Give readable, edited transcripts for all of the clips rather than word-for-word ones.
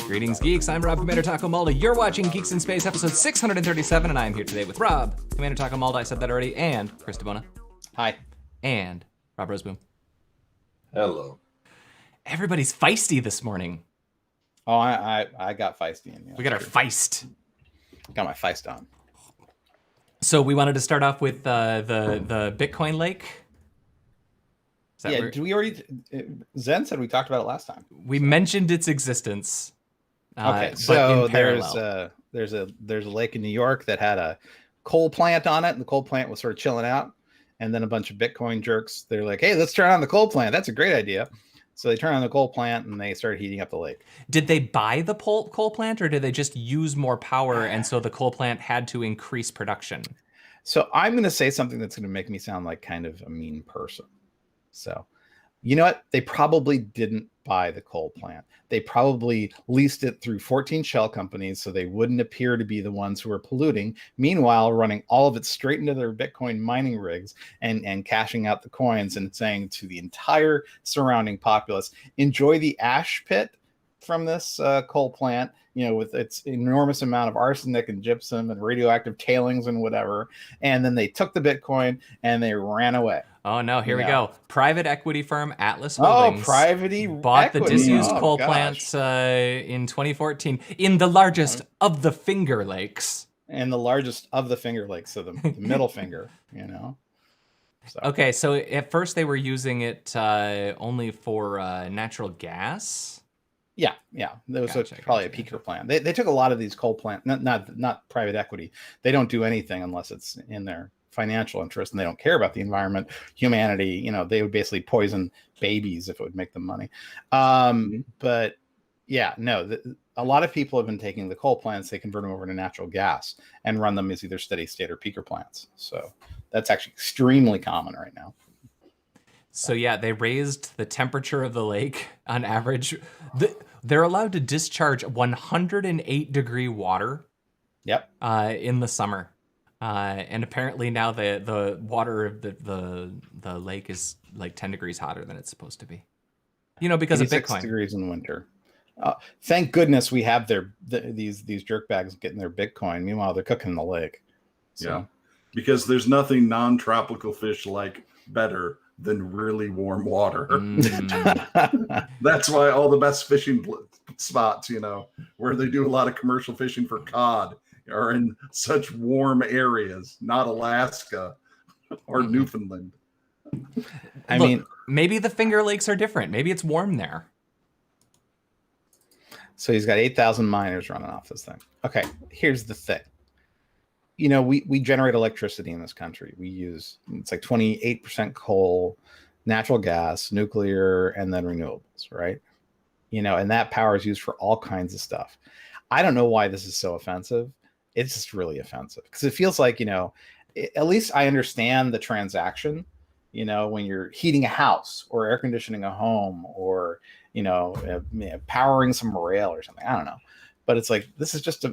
Greetings, geeks. I'm Rob Commander Taco Malda. You're watching Geeks in Space, episode 637, and I am here today with Rob, Commander Taco Malda, I said that already, and Chris DeBona. Hi. And Rob Roseboom. Hello. Everybody's feisty this morning. Oh, I got feisty in you. We got our feist. Got my feist on. So we wanted to start off with the Bitcoin lake. Yeah, did we already? Zen said we talked about it last time. We mentioned its existence. Okay, so there's a lake in New York that had a coal plant on it, and the coal plant was sort of chilling out. And then a bunch of Bitcoin jerks, they're like, "Hey, let's turn on the coal plant. That's a great idea." So they turn on the coal plant and they start heating up the lake. Did they buy the coal plant, or did they just use more power, and so the coal plant had to increase production? So I'm going to say something that's going to make me sound like kind of a mean person. So, you know what? They probably didn't buy the coal plant. They probably leased it through 14 shell companies so they wouldn't appear to be the ones who are polluting. Meanwhile, running all of it straight into their Bitcoin mining rigs and cashing out the coins and saying to the entire surrounding populace, enjoy the ash pit from this coal plant, you know, with its enormous amount of arsenic and gypsum and radioactive tailings and whatever. And then they took the Bitcoin and they ran away. Oh no, here we go. Private equity firm Atlas Holdings bought the disused coal plants in 2014 in the largest of the Finger Lakes. And the largest of the Finger Lakes, so the middle finger, you know. So. Okay, so at first they were using it only for natural gas. Yeah. There was probably a peaker plan. They took a lot of these coal plants, not private equity. They don't do anything unless it's in their financial interest, and they don't care about the environment, humanity. You know, they would basically poison babies if it would make them money. But yeah, no, a lot of people have been taking the coal plants, they convert them over to natural gas and run them as either steady state or peaker plants. So that's actually extremely common right now. So yeah, they raised the temperature of the lake on average. They're allowed to discharge 108-degree water. Yep. In the summer. And apparently now the water of the lake is like 10 degrees hotter than it's supposed to be. You know, because of Bitcoin. 6 degrees in winter. Thank goodness we have these jerkbags getting their Bitcoin. Meanwhile, they're cooking in the lake. So. Yeah, because there's nothing non-tropical fish like better than really warm water. That's why all the best fishing spots, you know, where they do a lot of commercial fishing for cod, are in such warm areas, not Alaska or Newfoundland. I mean, maybe the Finger Lakes are different. Maybe it's warm there. So he's got 8,000 miners running off this thing. Okay, here's the thing. You know, we generate electricity in this country. We use, it's like 28% coal, natural gas, nuclear, and then renewables, right? You know, and that power is used for all kinds of stuff. I don't know why this is so offensive. It's just really offensive because it feels like, you know, at least I understand the transaction, you know, when you're heating a house or air conditioning a home or, you know, powering some rail or something. I don't know. But it's like, this is just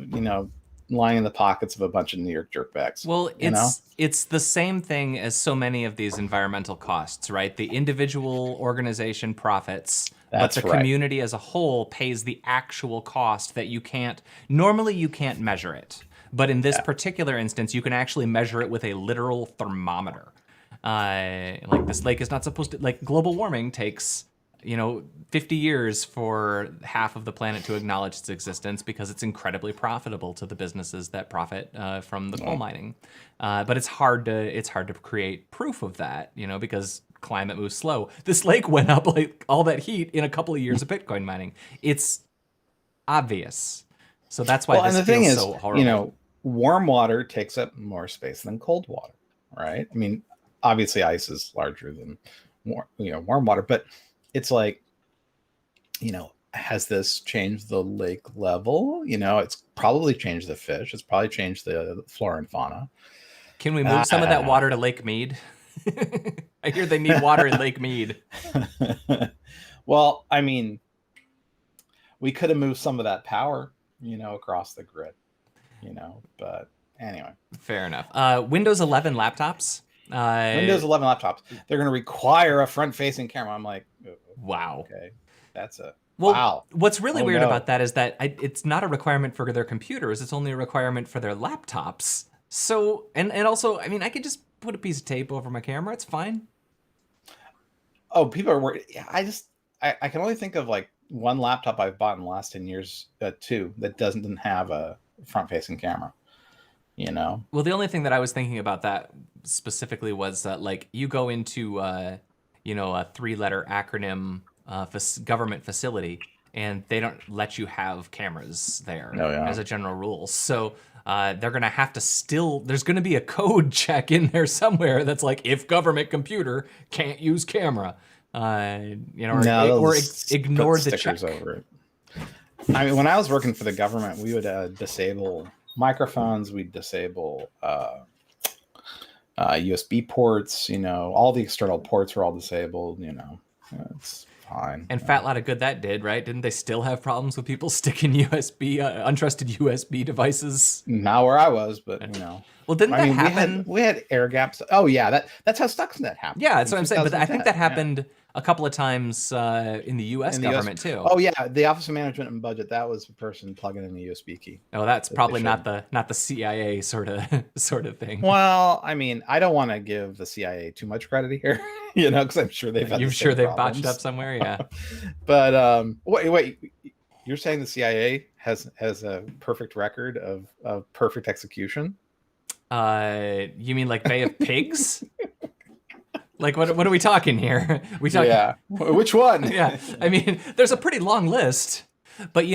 lying in the pockets of a bunch of New York jerkbags. Well, it's the same thing as so many of these environmental costs, right? The individual organization profits, but the community as a whole pays the actual cost that you can't measure it. But in this particular instance, you can actually measure it with a literal thermometer. Like this lake is not supposed to, like global warming takes, 50 years for half of the planet to acknowledge its existence because it's incredibly profitable to the businesses that profit from the coal mining. But it's hard to create proof of that, because climate moves slow. This lake went up like all that heat in a couple of years of Bitcoin mining. It's obvious. So that's why this feels so horrible. Warm water takes up more space than cold water, right? I mean, obviously ice is larger than warm water, but it's like, has this changed the lake level? It's probably changed the fish. It's probably changed the flora and fauna. Can we move some of that water to Lake Mead? I hear they need water in Lake Mead. Well, I mean, we could have moved some of that power, across the grid, but anyway. Fair enough. Windows 11 laptops Windows 11 laptops, they're going to require a front-facing camera. I'm like, wow. Okay, that's a well. Wow. What's really weird about that is that it's not a requirement for their computers. It's only a requirement for their laptops. So and also, I mean, I could just put a piece of tape over my camera. It's fine. Oh, people are worried. Yeah, I can only think of like one laptop I've bought in the last 10 years, two, that doesn't have a front-facing camera. You know. Well, the only thing that I was thinking about that specifically was that, like, you go into, a 3-letter acronym government facility, and they don't let you have cameras there as a general rule. So they're going to have to there's going to be a code check in there somewhere that's like, if government computer can't use camera, or ignore the check. Over it. I mean, when I was working for the government, we would disable microphones, we'd disable USB ports, all the external ports were all disabled, it's fine. And fat lot of good that did, right? Didn't they still have problems with people sticking untrusted USB devices? Not where I was, but Well, didn't that happen? We had air gaps. Oh yeah, that's how Stuxnet happened. Yeah, that's what I'm saying. But I think that happened a couple of times in the U.S. government too. Oh yeah, the Office of Management and Budget. That was a person plugging in a USB key. Oh, that's probably not the CIA sort of thing. Well, I mean, I don't want to give the CIA too much credit here, because I'm sure they've had they've botched up somewhere, yeah. But wait, you're saying the CIA has a perfect record of perfect execution? You mean like Bay of Pigs? Like what are we talking here? Yeah. Which one? Yeah. I mean, there's a pretty long list, but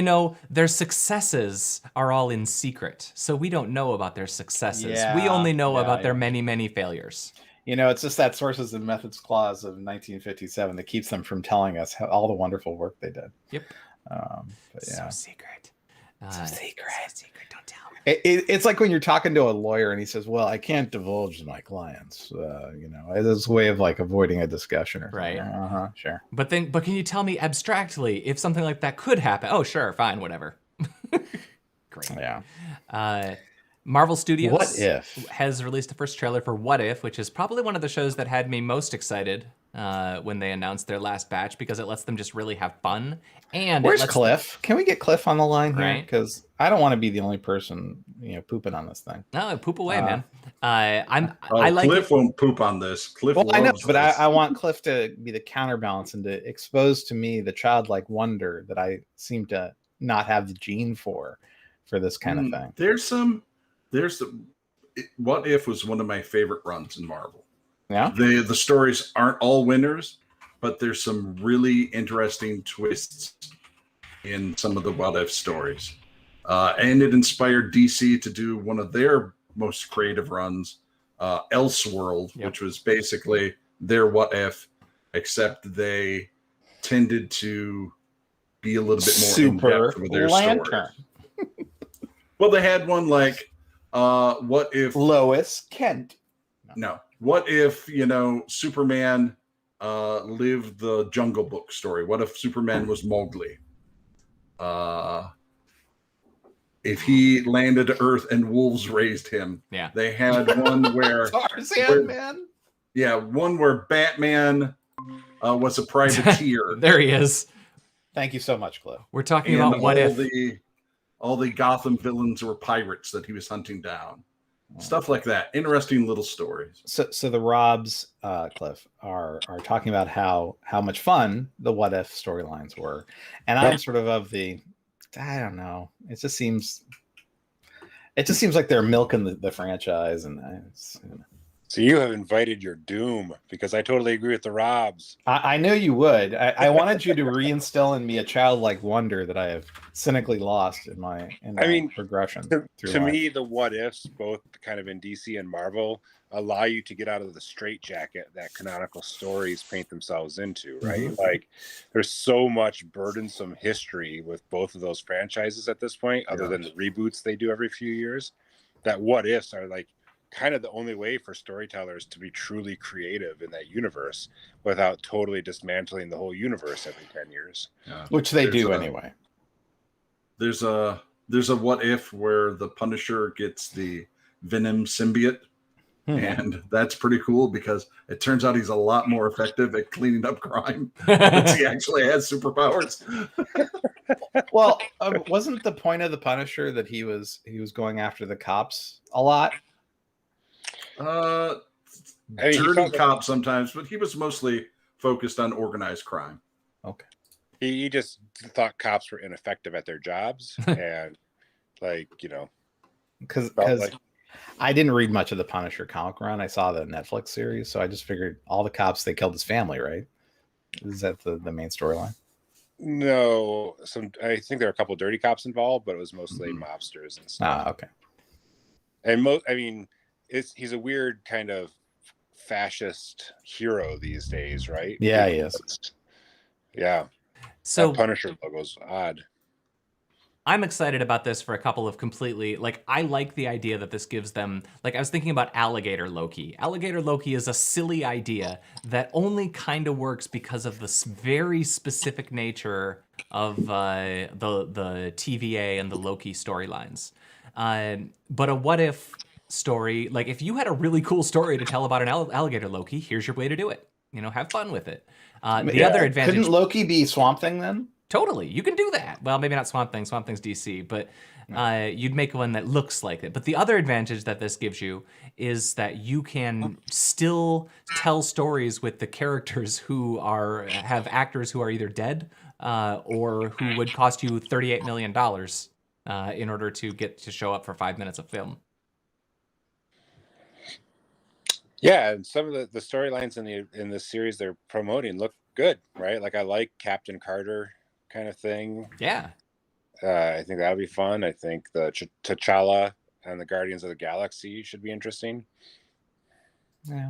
their successes are all in secret. So we don't know about their successes. Yeah, we only know about their many, many failures. It's just that sources and methods clause of 1957 that keeps them from telling us all the wonderful work they did. Yep. So secret. So secret. Don't tell me. It's like when you're talking to a lawyer and he says, well, I can't divulge to my clients, it's a way of like avoiding a discussion. Right. Sure. But can you tell me abstractly if something like that could happen? Oh, sure. Fine. Whatever. Great. Yeah. Marvel Studios What If has released the first trailer for What If, which is probably one of the shows that had me most excited when they announced their last batch, because it lets them just really have fun. And where's Cliff? Can we get Cliff on the line here? Right. Because I don't want to be the only person pooping on this thing. No, poop away, man. I like Cliff won't poop on this. Cliff I know, but this. I want Cliff to be the counterbalance and to expose to me the childlike wonder that I seem to not have the gene for this kind of thing. There's What If was one of my favorite runs in Marvel. Yeah. The stories aren't all winners, but there's some really interesting twists in some of the What If stories. And it inspired DC to do one of their most creative runs, Elseworld, which was basically their What If, except they tended to be a little bit more Super in-depth with their Lantern. stories. Well, they had one like, what if Lois Kent? No. What if, Superman lived the Jungle Book story? What if Superman was Mowgli? If he landed to Earth and wolves raised him. Yeah. They had one where Tarzan, man. Yeah, one where Batman was a privateer. There he is. Thank you so much, Cliff. We're talking about What If. All the Gotham villains were pirates that he was hunting down. Stuff like that. Interesting little stories. So the Robs, Cliff, are talking about how much fun the What If storylines were. And I'm sort of the, I don't know. It just seems like they're milking the franchise. And So you have invited your doom, because I totally agree with the Robs. I knew you would. I wanted you to reinstill in me a childlike wonder that I have cynically lost in my progression. To me, the What Ifs, both kind of in DC and Marvel, allow you to get out of the straitjacket that canonical stories paint themselves into, right? Mm-hmm. Like, there's so much burdensome history with both of those franchises at this point, other than the reboots they do every few years, that What Ifs are like kind of the only way for storytellers to be truly creative in that universe without totally dismantling the whole universe every 10 years. Yeah. Which they do anyway. There's a What If where the Punisher gets the Venom symbiote And that's pretty cool because it turns out he's a lot more effective at cleaning up crime once he actually has superpowers. Well, wasn't the point of the Punisher that he was going after the cops a lot? Dirty cop sometimes, but he was mostly focused on organized crime. Okay. He just thought cops were ineffective at their jobs, and because I didn't read much of the Punisher comic run. I saw the Netflix series, so I just figured all the cops, they killed his family, right? Is that the main storyline? No, I think there are a couple dirty cops involved, but it was mostly mobsters and stuff. Okay. And he's a weird kind of fascist hero these days, right? Yeah, he is. Yeah. So that Punisher logo's odd. I'm excited about this for a couple of completely, I like the idea that this gives them, I was thinking about Alligator Loki. Alligator Loki is a silly idea that only kind of works because of this very specific nature of the TVA and the Loki storylines. But a what if story, if you had a really cool story to tell about an Alligator Loki, here's your way to do it. Have fun with it. The other advantage... Couldn't Loki be Swamp Thing then? Totally, you can do that. Well, maybe not Swamp Thing. Swamp Thing's DC, but you'd make one that looks like it. But the other advantage that this gives you is that you can still tell stories with the characters who have actors who are either dead or who would cost you $38 million in order to get to show up for 5 minutes of film. Yeah, and some of the storylines in this series they're promoting look good, right? I like Captain Carter kind of thing. Yeah. I think that'll be fun. I think the T'Challa and the Guardians of the Galaxy should be interesting. Yeah.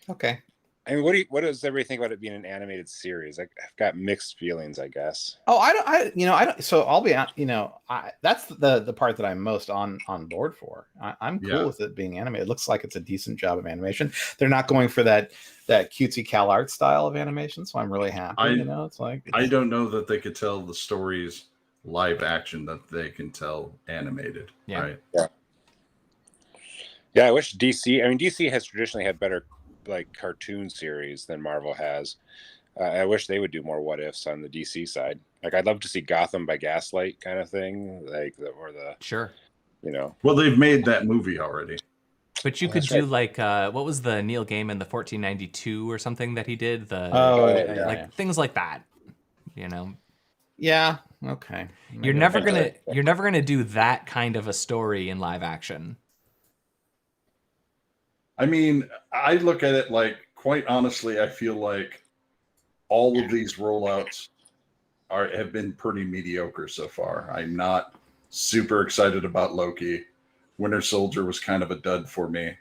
Okay. I mean, what does everybody think about it being an animated series? I've got mixed feelings, I guess. Oh, I don't. So I'll be, that's the part that I'm most on board for. I'm cool with it being animated. It looks like it's a decent job of animation. They're not going for that cutesy Cal Art style of animation, so I'm really happy. I don't know that they could tell the stories live action that they can tell animated. Yeah. Right? Yeah. I wish DC. I mean, DC has traditionally had better cartoon series than Marvel has. I wish they would do more what ifs on the DC side. I'd love to see Gotham by Gaslight kind of thing, Sure. Well, they've made that movie already. But you could do what was the Neil Gaiman, the 1492 or something that he did? Things like that. Yeah. Okay. Maybe you're never gonna do that kind of a story in live action. I mean, I look at it quite honestly, I feel like all of these rollouts have been pretty mediocre so far. I'm not super excited about Loki. Winter Soldier was kind of a dud for me.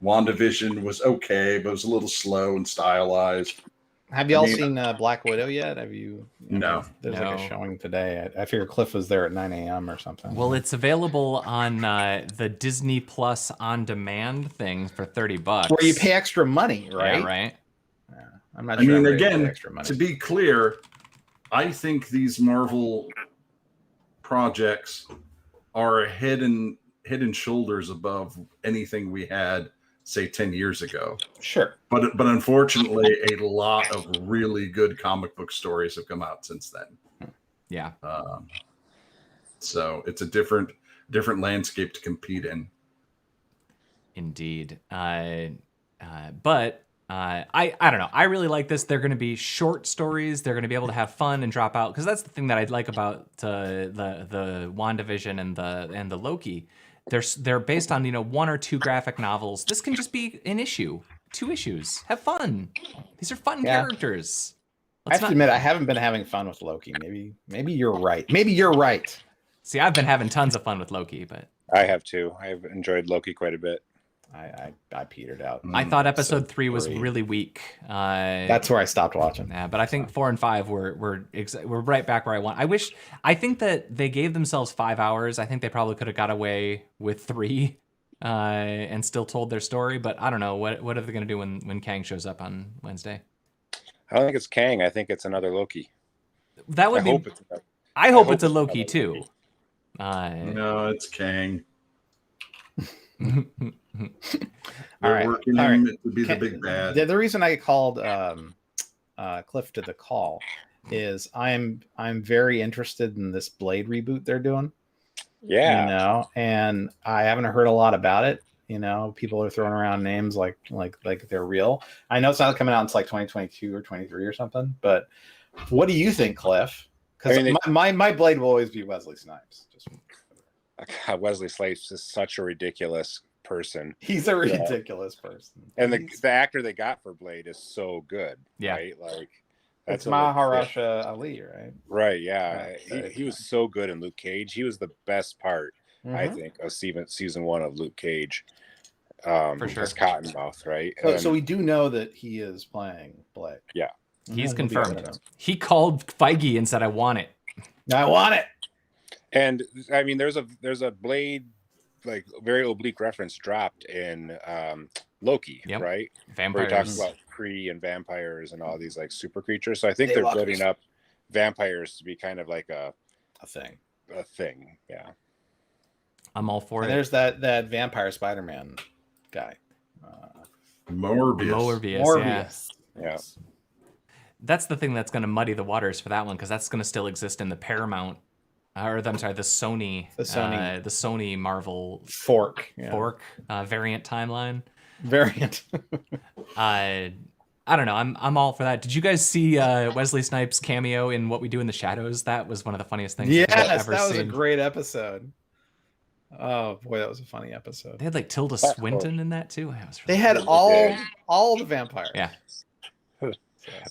WandaVision was okay, but it was a little slow and stylized. Have y'all seen Black Widow yet? Have you? No. There's a showing today. I figure Cliff was there at 9 a.m. or something. Well, it's available on the Disney Plus on demand thing for $30. Where you pay extra money, right? Yeah, right. Yeah, I'm not sure. I mean, again, to be clear, I think these Marvel projects are head and shoulders above anything we had, say, 10 years ago. Sure. But unfortunately, a lot of really good comic book stories have come out since then. Yeah. So it's a different landscape to compete in. Indeed. But I don't know. I really like this. They're going to be short stories. They're going to be able to have fun and drop out. Because that's the thing that I'd like about the WandaVision and the Loki. They're based on one or two graphic novels. This can just be an issue, 2 issues. Have fun. These are fun characters. I have to admit, I haven't been having fun with Loki. Maybe you're right. Maybe you're right. See, I've been having tons of fun with Loki, but I have too. I've enjoyed Loki quite a bit. I petered out. I thought episode 3 was really weak. That's where I stopped watching. Yeah, but I think 4 and 5 we're right back where I want. I think that they gave themselves 5 hours. I think they probably could have got away with 3 and still told their story. But I don't know what are they going to do when Kang shows up on Wednesday? I don't think it's Kang. I think it's another Loki. That would be. I hope it's a Loki too. No, it's Kang. They're working him to be the big bad. The reason I called Cliff to the call is I'm very interested in this Blade reboot they're doing. Yeah. You know, and I haven't heard a lot about it. You know, people are throwing around names like they're real. I know it's not coming out until like 2022 or 23 or something, but what do you think, Cliff? Because my Blade will always be Wesley Snipes. God, Wesley Snipes is such a ridiculous person. He's a ridiculous person. And the actor they got for Blade is so good. Yeah. Right? Like that's Mahershala Ali, right? Right, yeah. He was so good in Luke Cage. He was the best part, I think, of season 1 of Luke Cage. For sure. As Cottonmouth, right? So we do know that he is playing Blade. Yeah. He's confirmed. He called Feige and said, I want it. I want it. And I mean, there's a Blade, like very oblique reference dropped in Loki, right? Vampires. Where he talks about Kree and vampires and all these like super creatures. So I think they're building up vampires to be kind of like a thing. A thing, yeah. I'm all for it. And there's that vampire Spider-Man guy. Morbius. Yeah. That's the thing that's going to muddy the waters for that one, because that's going to still exist in the Paramount, the Sony Marvel fork variant timeline. Variant. I don't know. I'm all for that. Did you guys see Wesley Snipes' cameo in What We Do in the Shadows? That was one of the funniest things I've ever seen. That was a great episode. Oh boy, that was a funny episode. They had like Tilda Swinton in that too. They had all the vampires. Yeah.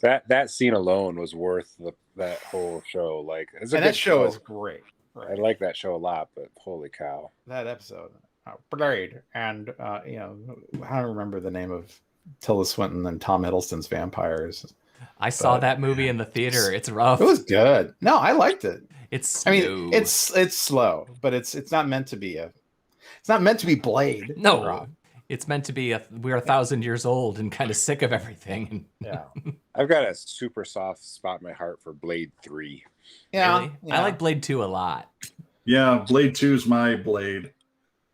That scene alone was worth that whole show. Like, that show is great. Right. I like that show a lot, but holy cow, that episode, Blade, and I don't remember the name of Tilda Swinton and Tom Hiddleston's vampires. I saw that movie in the theater. It's rough. It was good. No, I liked it. It's slow, but it's not meant to be Blade. No. Rob. It's meant to be we're 1,000 years old and kind of sick of everything. Yeah. I've got a super soft spot in my heart for Blade 3. Yeah. Really? I like Blade 2 a lot. Yeah, Blade 2 is my Blade.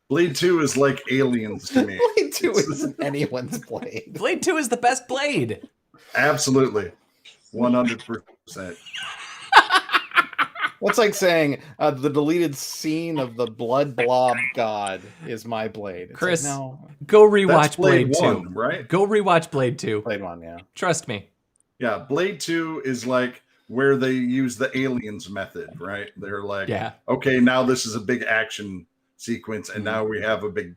Blade 2 is like Aliens to me. Blade 2 isn't anyone's Blade. Blade 2 is the best Blade. Absolutely. 100%. That's like saying the deleted scene of the Blood Blob God is my Blade. It's Chris, like, no. Go rewatch Blade 1, 2. Right? Go rewatch Blade 2. Blade 1, yeah. Trust me. Yeah, Blade 2 is like where they use the Aliens method, right? They're like, okay, now this is a big action sequence, and now we have a big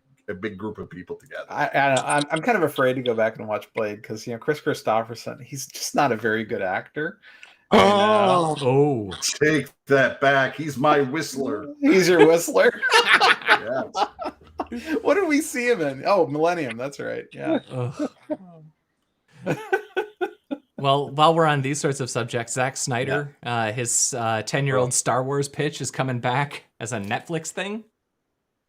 group of people together. I'm kind of afraid to go back and watch Blade because Chris Christopherson, he's just not a very good actor. Oh, take that back. He's my whistler. He's your whistler. Yes. What did we see him in? Oh, Millennium. That's right. Yeah. Well, while we're on these sorts of subjects, Zack Snyder, his 10-year-old Star Wars pitch is coming back as a Netflix thing.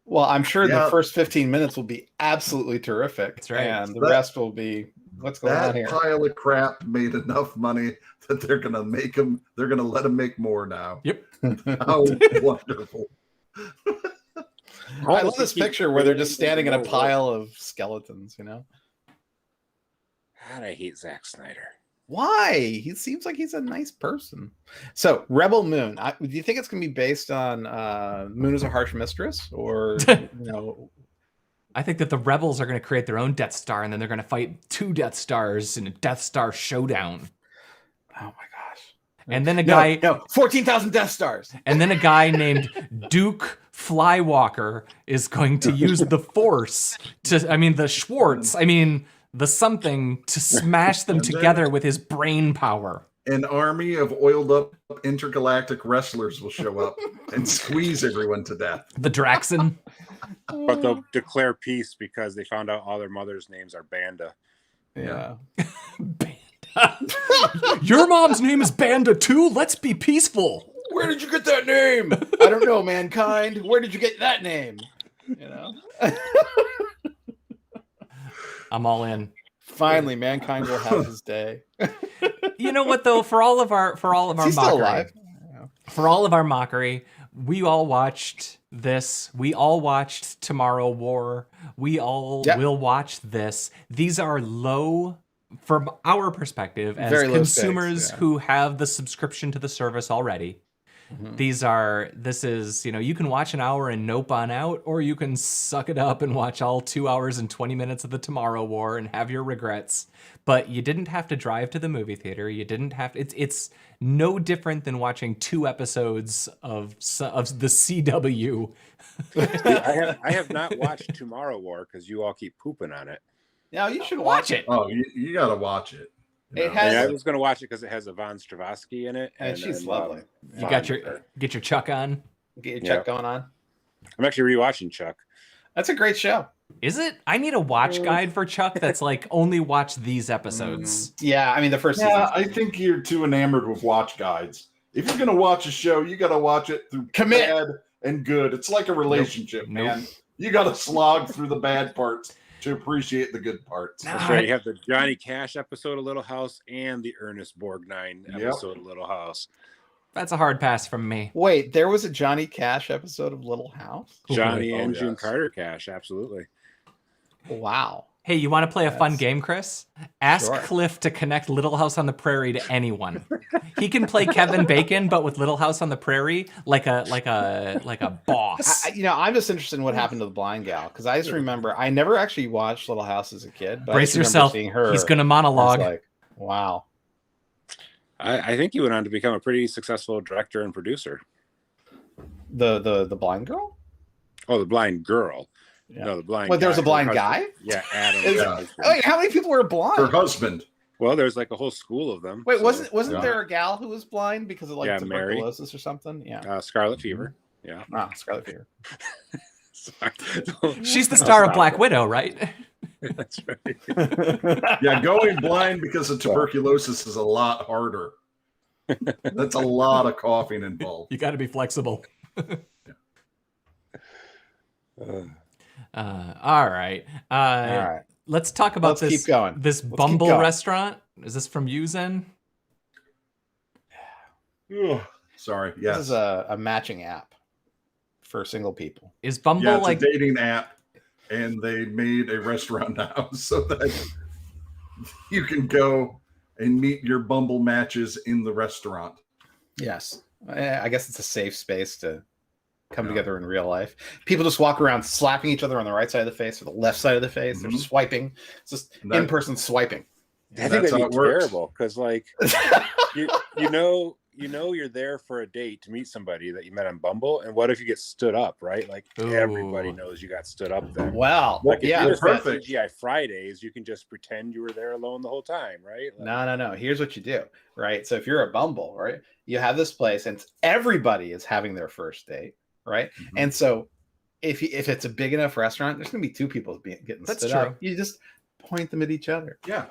Well, I'm sure the first 15 minutes will be absolutely terrific. That's right. And the rest will be what's going on here. That pile of crap made enough money that they're going to let him make more now. Yep. How wonderful. I love this picture where they're just standing in a pile of skeletons, God, I hate Zack Snyder. Why? He seems like he's a nice person. So, Rebel Moon. Do you think it's going to be based on Moon is a Harsh Mistress? Or, I think that the rebels are going to create their own Death Star, and then they're going to fight 2 Death Stars in a Death Star showdown. Oh my gosh. And then a guy... No, 14,000 Death Stars. And then a guy named Duke Flywalker is going to use the Force the Schwartz, the something to smash them together with his brain power. An army of oiled up intergalactic wrestlers will show up and squeeze everyone to death. The Draxon. But they'll declare peace because they found out all their mothers' names are Banda. Yeah. Banda. Your mom's name is Banda too? Let's be peaceful. Where did you get that name? I don't know, mankind. Where did you get that name? I'm all in. Finally, mankind will have his day. You know what though? For all of our mockery, alive? For all of our mockery, We all watched this. We all watched Tomorrow War. We all will watch this. These are low, from our perspective, as Very low consumers stakes, who have the subscription to the service already. This is, you can watch an hour and nope on out, or you can suck it up and watch all 2 hours and 20 minutes of the Tomorrow War and have your regrets. But you didn't have to drive to the movie theater. You didn't have to, it's no different than watching 2 episodes of the CW. I have not watched Tomorrow War because you all keep pooping on it. No, you should watch it. Oh, you got to watch it. It has. I was going to watch it because it has Yvonne Strahovski in it, and she's lovely. You got get your Chuck on. Get your Chuck going on. I'm actually rewatching Chuck. That's a great show. Is it? I need a watch guide for Chuck that's like only watch these episodes. Yeah, I mean the first. Yeah, I think you're too enamored with watch guides. If you're gonna watch a show, you got to watch it through bad and good. It's like a relationship, man. You got to slog through the bad parts to appreciate the good parts. That's right. You have the Johnny Cash episode of Little House and the Ernest Borgnine episode of Little House. That's a hard pass from me. Wait, there was a Johnny Cash episode of Little House? Johnny and June Carter Cash, absolutely. Wow. Hey, you want to play a fun game, Chris? Ask Cliff to connect Little House on the Prairie to anyone. He can play Kevin Bacon, but with Little House on the Prairie, like a boss. I'm just interested in what happened to the blind gal, because I just remember I never actually watched Little House as a kid. But Brace yourself. Seeing her, he's going to monologue. Like, wow. I think he went on to become a pretty successful director and producer. The blind girl? Oh, the blind girl. Yeah. No, the blind. Well, there was a blind guy. guy. Yeah, Adam. Wait, how many people were blind? Her husband. Well, there's like a whole school of them. Wait, wasn't there a gal who was blind because of like tuberculosis or something? Yeah. Scarlet fever. Yeah. Scarlet fever. She's the star of Black Widow, right? That's right. Yeah, going blind because of tuberculosis is a lot harder. That's a lot of coughing involved. You got to be flexible. All right. Let's talk about this. Keep going. This Bumble restaurant. Is this from you, Zen? Sorry. Yes. This is a matching app for single people. Is Bumble it's a dating app, and they made a restaurant now so that you can go and meet your Bumble matches in the restaurant. Yes. I guess it's a safe space to come together in real life. People just walk around slapping each other on the right side of the face or the left side of the face. They're swiping. It's just in-person swiping. I think that'd be terrible because, like, you know you're there for a date to meet somebody that you met on Bumble, and what if you get stood up, right? Like everybody knows you got stood up there. Well, like if you just perfect. TGI Fridays, you can just pretend you were there alone the whole time, right? Like, no. Here's what you do, right? So if you're a Bumble, right, you have this place, and everybody is having their first date, right? Mm-hmm. And so if it's a big enough restaurant, there's going to be 2 people getting stood up. You just point them at each other. Yeah.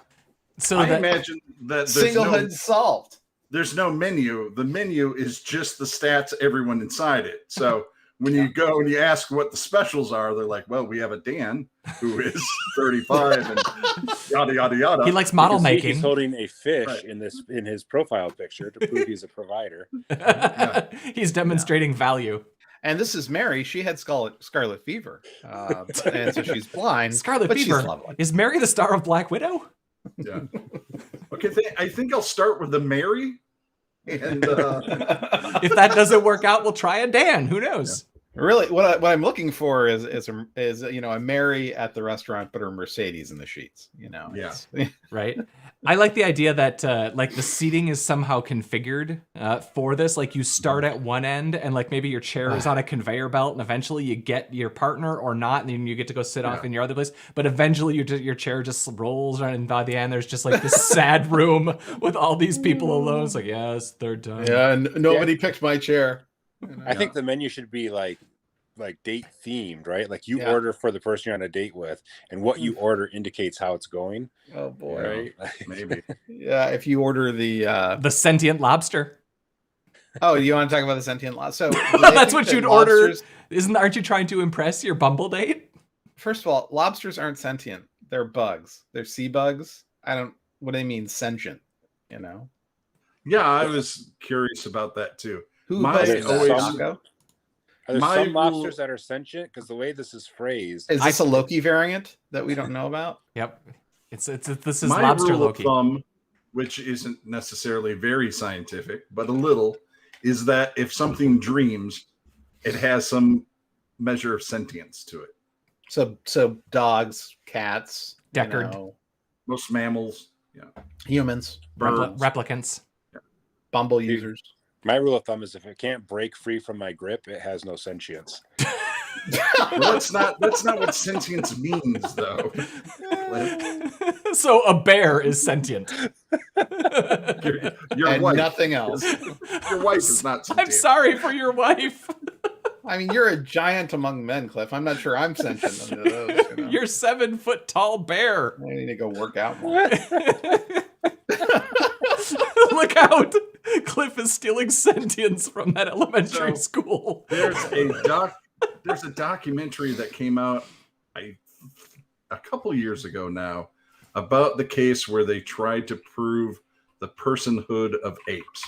So I imagine that singlehood solved. There's no menu. The menu is just the stats everyone inside it. So when you go and you ask what the specials are, they're like, well, we have a Dan who is 35 and yada, yada, yada. He likes model making. He's holding a fish in his profile picture to prove he's a provider. He's demonstrating value. And this is Mary. She had scarlet fever. And so she's blind. Scarlet fever. Is Mary the star of Black Widow? Yeah. Okay. I think I'll start with the Mary. And if that doesn't work out, we'll try a Dan. Who knows? Really, what I'm looking for is a Mary at the restaurant, but her Mercedes in the sheets. Right. I like the idea that like the seating is somehow configured for this. Like you start at one end, and like maybe your chair is on a conveyor belt, and eventually you get your partner or not, and then you get to go sit off in your other place. But eventually your chair just rolls, and by the end there's just like this sad room with all these people alone. It's like, yes, they're done. Yeah, and nobody picked my chair. I think the menu should be like date themed, right? Like you order for the person you're on a date with, and what you order indicates how it's going. Oh boy, right? Maybe. Yeah, if you order the sentient lobster. Oh, you want to talk about the sentient lobster? So that's what you'd order. Aren't you trying to impress your Bumble date? First of all, lobsters aren't sentient. They're bugs. They're sea bugs. What do they mean sentient? Yeah, I was curious about that too. Who always Are there My some rule- lobsters that are sentient? Because the way this is phrased, Is this a Loki variant that we don't know about? Yep. This is My lobster rule Loki. of thumb, which isn't necessarily very scientific, but a little, is that if something dreams, it has some measure of sentience to it. So dogs, cats, Deckard. Most mammals, humans, birds. Replicants. Bumble users. my rule of thumb is if it can't break free from my grip, it has no sentience. Well, that's not what sentience means, though. So a bear is sentient. Your And wife, nothing else. your wife is not sentient. I'm sorry for your wife. I mean, you're a giant among men, Cliff. I'm not sure I'm sentient under those. You're 7 foot tall bear. I need to go work out more. Look out! Cliff is stealing sentience from that elementary So, school. There's a documentary that came out a couple years ago now about the case where they tried to prove the personhood of apes.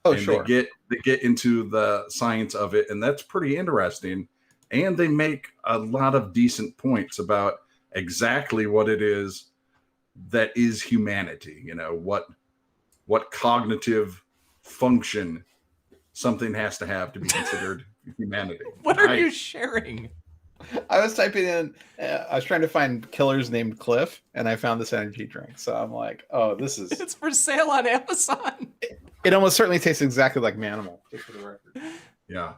Oh, and sure. they get into the science of it, and that's pretty interesting. And they make a lot of decent points about exactly what it is that is humanity. What cognitive function something has to have be considered humanity. What are you sharing? I was typing in, I was trying to find killers named Cliff, and I found this energy drink. So I'm like, oh, this is. It's for sale on Amazon. It almost certainly tastes exactly like Manimal, just for the record. Yeah.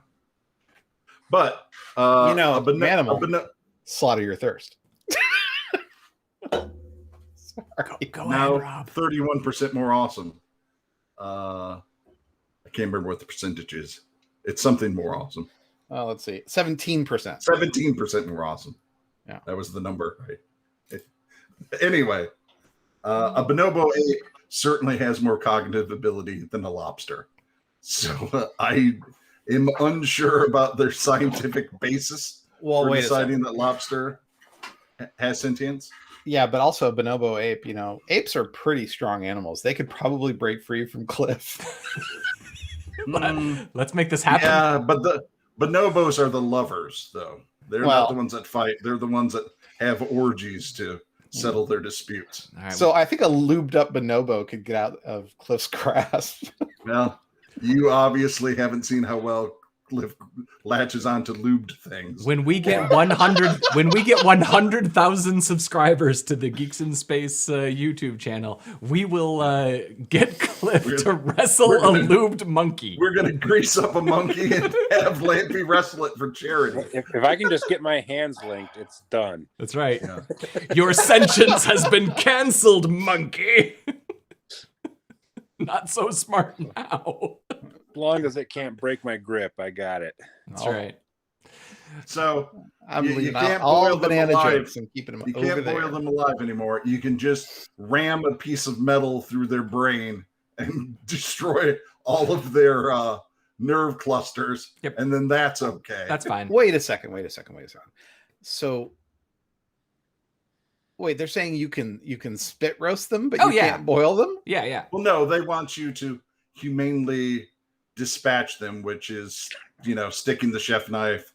But, Manimal, slaughter your thirst. Sorry. Go now ahead, Rob. 31% more awesome. I can't remember what the percentage is. It's something more awesome. Oh, let's see. 17%. 17% more awesome. Yeah. That was the number, right? Anyway, a bonobo ape certainly has more cognitive ability than a lobster. So I am unsure about their scientific basis Well, for wait a deciding second. that lobster has sentience. Yeah, but also a bonobo ape, apes are pretty strong animals. They could probably break free from Cliff. Let's make this happen. Yeah, but the bonobos are the lovers, though. They're not the ones that fight. They're the ones that have orgies to settle their disputes. All right, So I think a lubed up bonobo could get out of Cliff's grasp. Well, you obviously haven't seen how well Cliff latches onto lubed things. when we get 100,000 subscribers to the Geeks in Space YouTube channel, we will get Cliff to wrestle a lubed monkey. We're going to grease up a monkey and have Lampy wrestle it for charity. If I can just get my hands linked, it's done. That's right. Yeah. Your sentience has been canceled, monkey. Not so smart now. As long as it can't break my grip, I got it. That's right. So I'm you leaving can't all boil them banana alive. jokes and keeping them You over can't there. boil them alive anymore. You can just ram a piece of metal through their brain and destroy all of their nerve clusters, Yep. and then that's okay. That's fine. Wait a second. So, wait, they're saying you can spit roast them, but you can't boil them? Yeah. Well, no, they want you to humanely dispatch them, which is, sticking the chef knife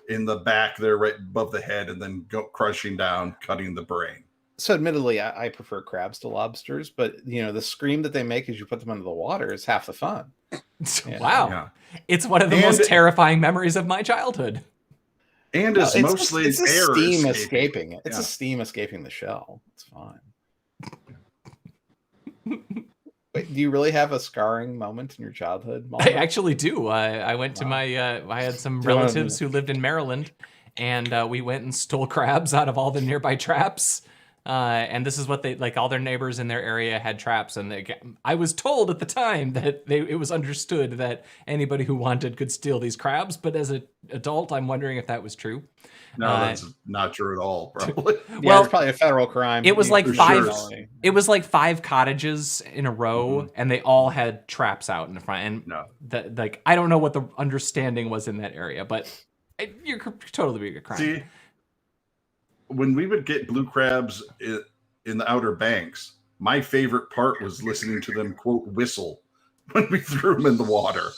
in the back there right above the head and then go crushing down, cutting the brain. So admittedly, I prefer crabs to lobsters, but the scream that they make as you put them under the water is half the fun. Yeah. Wow. Yeah. It's one of the most terrifying memories of my childhood. And it's mostly it's a air steam escaping. escaping. It's a steam escaping the shell. It's fine. Wait, do you really have a scarring moment in your childhood, I actually do. I went to my, I had some relatives who lived in Maryland, and we went and stole crabs out of all the nearby traps. And this is what all their neighbors in their area had traps. And I was told at the time that it was understood that anybody who wanted could steal these crabs. But as an adult, I'm wondering if that was true. No, that's not true at all, probably. Well, it's probably a federal crime. It was like five. Sure. It was like 5 cottages in a row, and they all had traps out in the front. And I don't know what the understanding was in that area, but you're totally being a crime. See, when we would get blue crabs in the Outer Banks, my favorite part was listening to them, quote, whistle when we threw them in the water.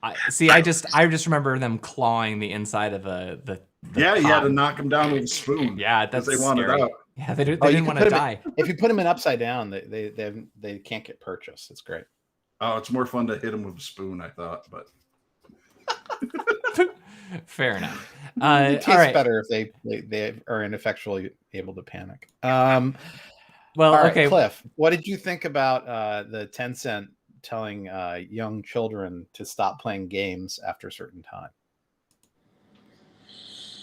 I just remember them clawing the inside of the Yeah, you had pot. to knock them down with a spoon. Yeah, that's they wanted scary. out. Yeah, they didn't want to die. If you put them in upside down, they can't get purchased. It's great. Oh, it's more fun to hit them with a spoon, I thought, but Fair enough. It tastes all right. better if they are ineffectually able to panic. Well, all right, okay, Cliff, what did you think about the Tencent telling young children to stop playing games after a certain time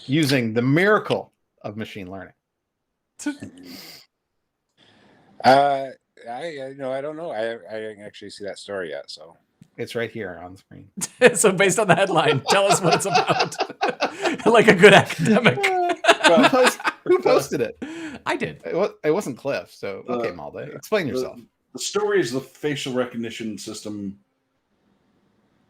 using the miracle of machine learning? I don't know. I didn't actually see that story yet, so It's right here on the screen. So based on the headline, tell us what it's about. Like a good academic. Who posted it? I did. It wasn't Cliff. So okay, Malde, explain yourself. The story is the facial recognition system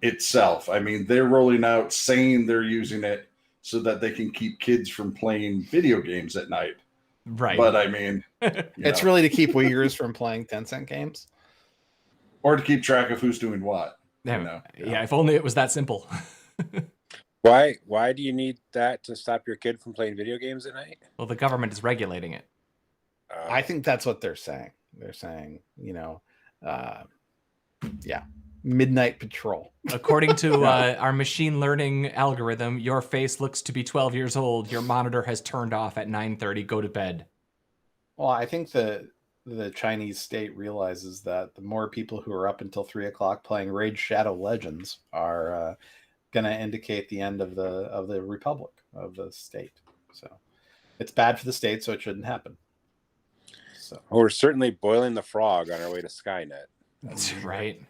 itself. I mean, they're rolling out saying they're using it so that they can keep kids from playing video games at night. Right. But I mean, It's really to keep Uyghurs from playing Tencent games, or to keep track of who's doing what. Yeah, if only it was that simple. Why do you need that to stop your kid from playing video games at night? Well, the government is regulating it. I think that's what they're saying. They're saying, midnight patrol. According to our machine learning algorithm, your face looks to be 12 years old. Your monitor has turned off at 9:30. Go to bed. Well, I think the Chinese state realizes that the more people who are up until 3 o'clock playing Raid Shadow Legends are going to indicate the end of the republic, of the state. So it's bad for the state, so it shouldn't happen. So we're certainly boiling the frog on our way to Skynet. That's right.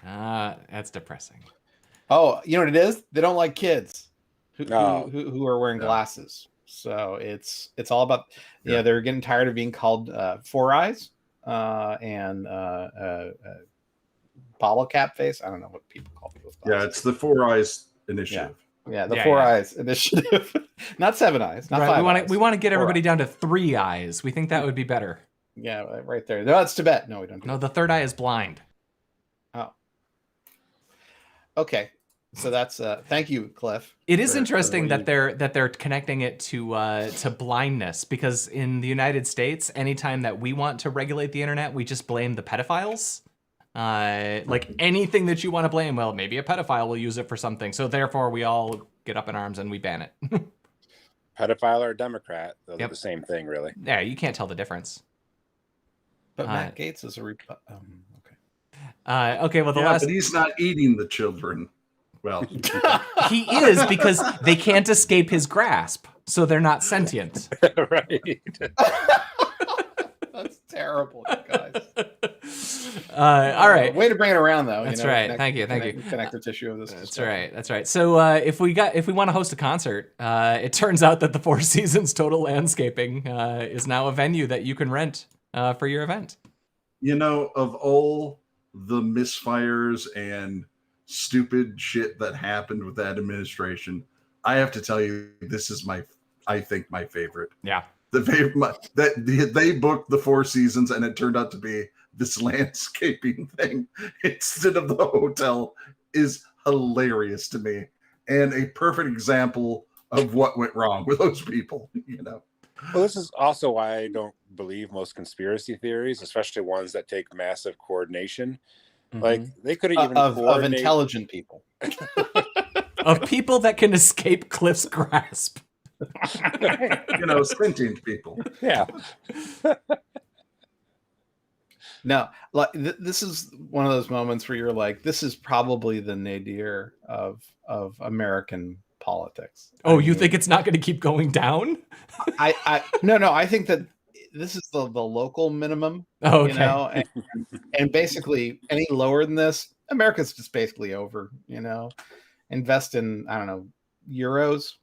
That's depressing. Oh, you know what it is? They don't like kids who are wearing glasses. So it's all about they're getting tired of being called Four Eyes and bottle cap face. I don't know what people call people with glasses. Yeah, it's the Four Eyes Initiative. Yeah, the Four Eyes Initiative. Not Seven Eyes, not right. Five Eyes. We want to get everybody down to 3 eyes. We think that would be better. Yeah, right there. No, it's Tibet. No, we don't. No, the third eye is blind. Oh. Okay. So that's thank you, Cliff. It is interesting that they're connecting it to blindness, because in the United States, anytime that we want to regulate the internet, we just blame the pedophiles. Like anything that you want to blame, well, maybe a pedophile will use it for something. So therefore, we all get up in arms and we ban it. Pedophile or Democrat, they're the same thing, really. Yeah, you can't tell the difference. But Matt Gaetz is a okay. Okay, well, but he's not eating the children. Well, he is, because they can't escape his grasp, so they're not sentient. Right. That's terrible, you guys. All right. Way to bring it around, though. That's right. Thank you. Connective tissue of this. That's right. That's right. So if we want to host a concert, it turns out that the Four Seasons Total Landscaping is now a venue that you can rent for your event. Of all the misfires and stupid shit that happened with that administration, I have to tell you, this is I think my favorite. Yeah. They booked the Four Seasons and it turned out to be this landscaping thing instead of the hotel is hilarious to me, and a perfect example of what went wrong with those people. Well, this is also why I don't believe most conspiracy theories, especially ones that take massive coordination. Mm-hmm. Like they could have even of intelligent people, of people that can escape Cliff's grasp. Sentient people. Yeah. No, like this is one of those moments where you're like, this is probably the nadir of American politics. Oh, you think it's not going to keep going down? No, I think that this is the local minimum. Oh, okay. And basically any lower than this, America's just basically over. Invest in, I don't know, euros.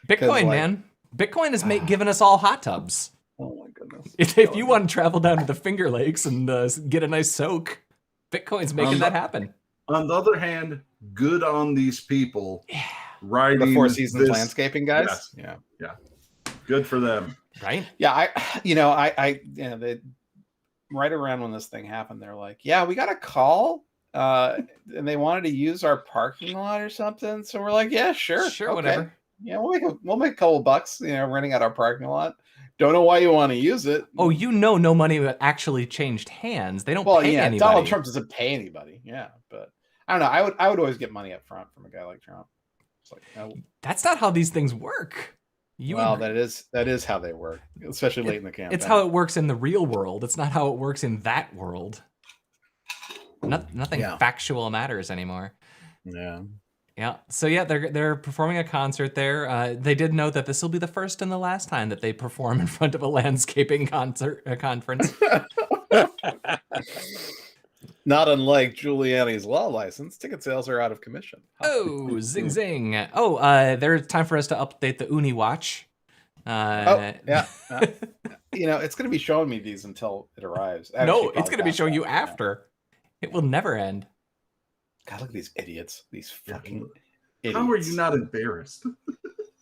Bitcoin, man. Bitcoin has given us all hot tubs. Oh my goodness! If you want to travel down to the Finger Lakes and get a nice soak, Bitcoin's making that happen. On the other hand, good on these people riding the Four Seasons landscaping guys. Yes. Yeah, good for them. Right? Yeah, right around when this thing happened, they're like, "Yeah, we got a call, and they wanted to use our parking lot or something." So we're like, "Yeah, sure, Sure, okay. whatever. Yeah, we'll make a couple bucks, renting out our parking lot. Don't know why you want to use it." Oh, no money actually changed hands. They don't pay anybody. Donald Trump doesn't pay anybody. Yeah, but I don't know. I would always get money up front from a guy like Trump. It's like, no. That's not how these things work. That is how they work, especially late in the campaign. It's how it works in the real world. It's not how it works in that world. Nothing factual matters anymore. Yeah. Yeah. So yeah, they're performing a concert there. They did note that this will be the first and the last time that they perform in front of a landscaping conference. Not unlike Giuliani's law license, ticket sales are out of commission. Oh, zing zing. Oh, there's time for us to update the Uni Watch. Yeah. It's going to be showing me these until it arrives. No, it's going to be showing you after. It will never end. God, look at these idiots. These fucking idiots. How are you not embarrassed?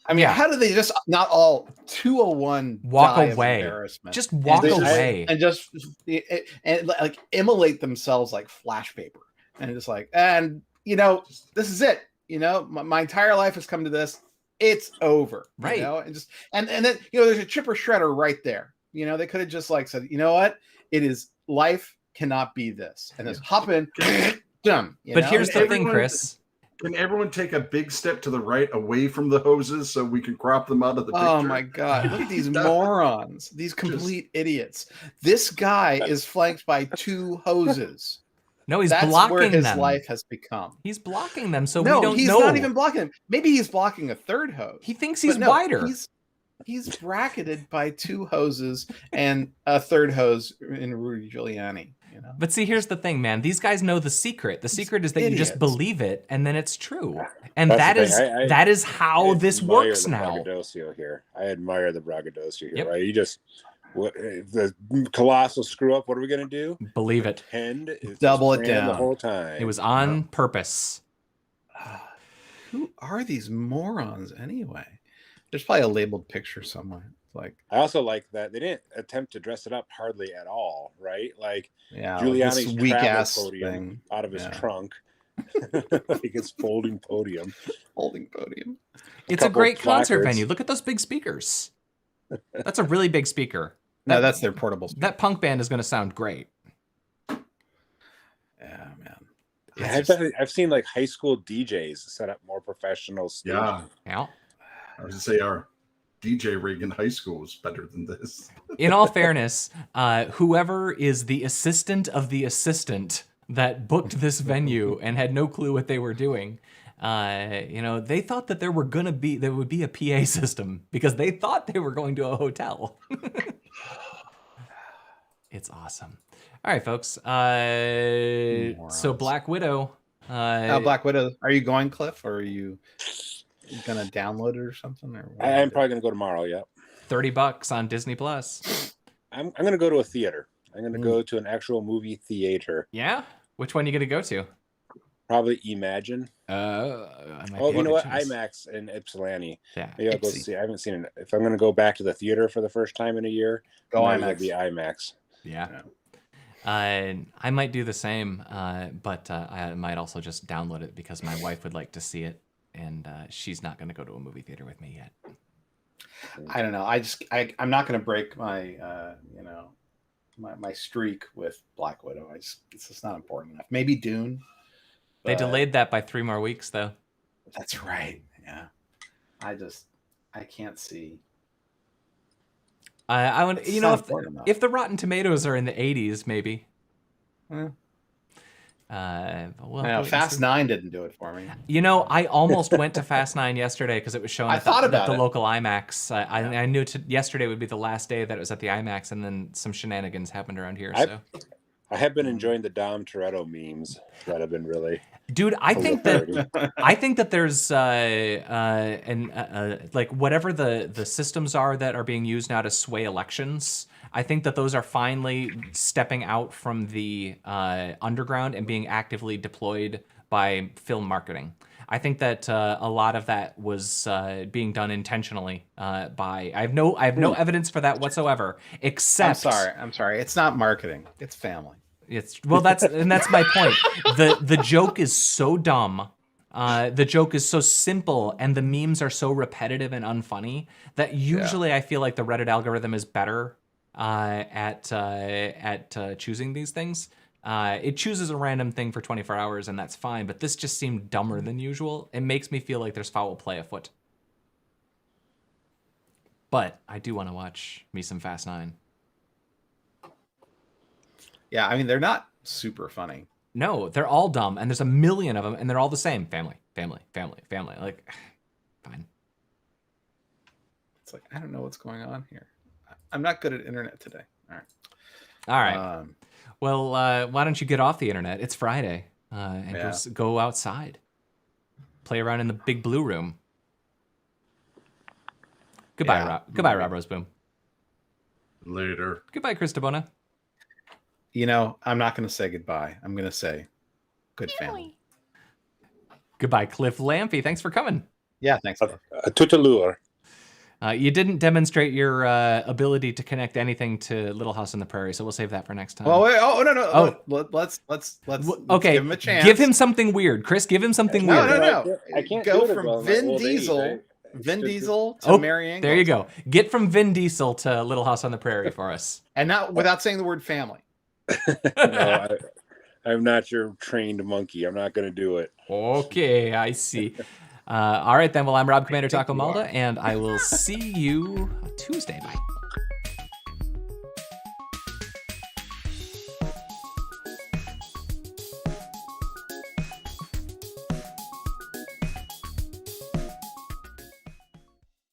I mean, how do they just not all 201 walk die away? Of embarrassment? Just walk away and just like immolate themselves like flash paper, and just like, and this is it. My entire life has come to this. It's over, right? And just and then there's a chipper shredder right there. They could have just like said, you know what, it is life cannot be this, and just hop in, done. But here's the thing, Chris. Can everyone take a big step to the right away from the hoses so we can crop them out of the picture? Oh my God. Look at these morons. These complete idiots. This guy is flanked by 2 hoses. No, he's That's blocking where his them. life has become. He's blocking them, so we don't know. He's not even blocking them. Maybe he's blocking a third hose. He thinks he's wider. He's bracketed by 2 hoses and a third hose in Rudy Giuliani. But see, here's the thing, man. These guys know the secret. The secret is that you just believe it, and then it's true. And that is how this works now. Braggadocio here. I admire the braggadocio here. Yep. Right? You just if the colossal screw up. What are we gonna do? Believe it. Pretend double it down the whole time. It was on purpose. Who are these morons anyway? There's probably a labeled picture somewhere. Like, I also like that they didn't attempt to dress it up hardly at all, right? Like Giuliani's weak ass podium thing out of his trunk, like his folding podium. It's a great concert venue. Look at those big speakers. That's a really big speaker. No, that's their portable speaker. That punk band is going to sound great. Yeah, man. Yeah, I've seen like high school DJs set up more professional stage. Yeah. I was going to say our DJ rig in high school was better than this. In all fairness, whoever is the assistant of the assistant that booked this venue and had no clue what they were doing, they thought that there would be a PA system because they thought they were going to a hotel. It's awesome. All right, folks. So Black Widow. Black Widow. Are you going, Cliff, or are you gonna download it or something? Or I'm probably gonna go tomorrow. Yeah, $30 on Disney Plus. I'm gonna go to a theater. I'm gonna go to an actual movie theater. Yeah, which one are you gonna go to? Probably Imagine. You know what? IMAX in Ypsilanti. Yeah, maybe I'll go see. I haven't seen it. If I'm gonna go back to the theater for the first time in a year, go IMAX. It'll be IMAX. Yeah. I might do the same, but I might also just download it because my wife would like to see it, and she's not going to go to a movie theater with me yet. I don't know. I'm not going to break my my streak with Black Widow. It's just not important enough. Maybe Dune. They delayed that by 3 more weeks, though. That's right. Yeah. I can't see. I would, if the Rotten Tomatoes are in the 80s, maybe. Fast 9 didn't do it for me. I almost went to Fast 9 yesterday because it was shown at the local IMAX. I knew yesterday would be the last day that it was at the IMAX, and then some shenanigans happened around here. I have been enjoying the Dom Toretto memes that have been really. Dude, I think that there's like whatever the systems are that are being used now to sway elections. I think that those are finally stepping out from the underground and being actively deployed by film marketing. I think that a lot of that was being done intentionally by. I have no evidence for that whatsoever. Except, I'm sorry. It's not marketing. It's family. That's my point. The joke is so dumb. The joke is so simple, and the memes are so repetitive and unfunny that usually I feel like the Reddit algorithm is better at choosing these things. It chooses a random thing for 24 hours, and that's fine. But this just seemed dumber than usual. It makes me feel like there's foul play afoot. But I do want to watch me some Fast 9. Yeah, I mean, they're not super funny. No, they're all dumb, and there's a million of them, and they're all the same. Family, family, family, family. Like, fine. It's like, I don't know what's going on here. I'm not good at internet today. All right. All right. Well, why don't you get off the internet? It's Friday, and go outside. Play around in the big blue room. Goodbye, Rob. Goodbye, Rob Roseboom. Later. Goodbye, Chris DeBona. You know, I'm not going to say goodbye. I'm going to say good family. Goodbye, Cliff Lampy. Thanks for coming. Yeah, thanks. Tutalure. You didn't demonstrate your ability to connect anything to Little House on the Prairie, so we'll save that for next time. Oh wait! Oh no! Oh. Let's okay. give him a chance. Give him something weird, Chris. Give him something weird. No. I can't go do it from well in Vin my old age, Diesel. right? Vin Diesel to Mary Ingalls. There you go. Get from Vin Diesel to Little House on the Prairie for us, and not without saying the word family. No, I'm not your trained monkey. I'm not going to do it. Okay, I see. All right, then. Well, I'm Rob Commander Taco Malda, and I will see you Tuesday. Bye.